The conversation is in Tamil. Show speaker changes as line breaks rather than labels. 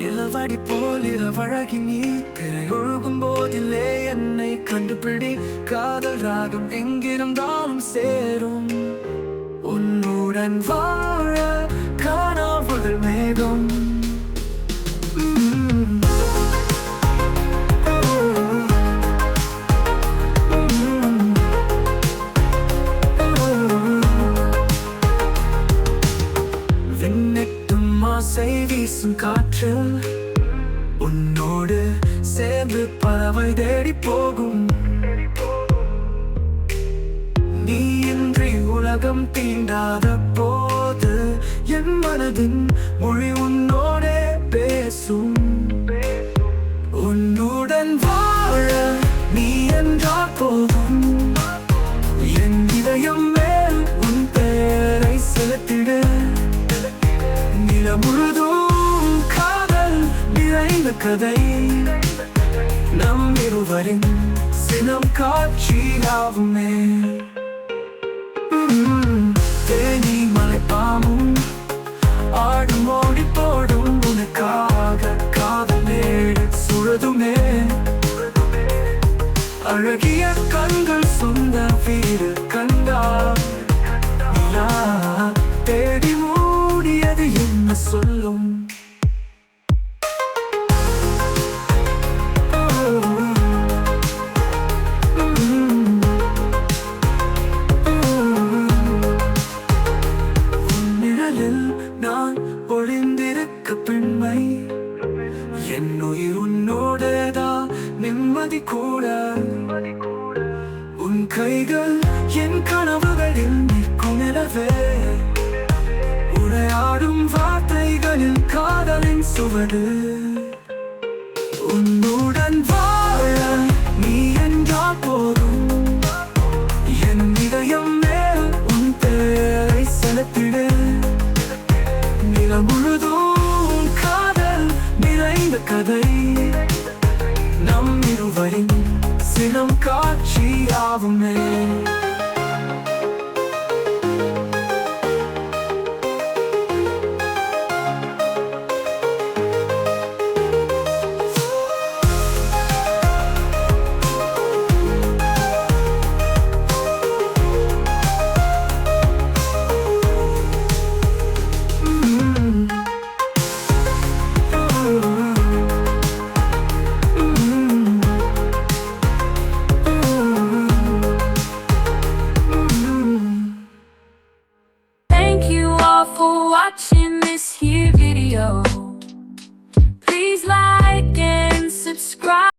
நிலவடி போல் இரவழகி நீ திரை ஒழுகும் போதிலே என்னை கண்டுபிடி. காதல் ராகம் எங்கிருந்தாலும் சேரும். உன்னுடன் வாழ கனவுகள் மேகம். விண்ணெட்டும் ஆசை வீசும் காற்றில் உன்னோடு சேர்ந்து பறவை தேடி போகும். நீ இன்றி உலகம் தீண்டாத போது என் மனதின் மொழி உன்னோடே பேசும். உன்னுடன் வாழ நீ என்றால் போதும். என் இதயம் மேல் உன் பெயரை செலுத்திடு. நிலம் முழுதும் காதல் நிறைந்த கதை. நம் இருவரின் சினம் காட்சியாகுமே. தேனி மலைப்பாமும் ஆடும் ஓடி போடும் உனக்காக காதல் நேடு சுழதுமே. அழகிய கண்கள் சொந்த வீடு கண்டார். நிலா தேடி மூடியது என்ன சொல்லும்? நிழலில் நான் ஒளிந்திருக்க பெண்மை. என் உயிர் உன்னோடதான் நிம்மதி கூட. உன் கைகள் என் கனவுகளில் நிற்கும் நிலவே. உரையாடும் வார்த்தைகளில் காதலின் சுவடு. உன்னுடன் வாழ நீ என்றால் போதும். என் இதயம் மேல் உன் பெயரை செலுத்திடு. நிலம் முழுதும் காதல் நிறைந்த கதை. நம் இருவரின் சினம் காட்சியாகுமே.
For watching this here video, please like and subscribe.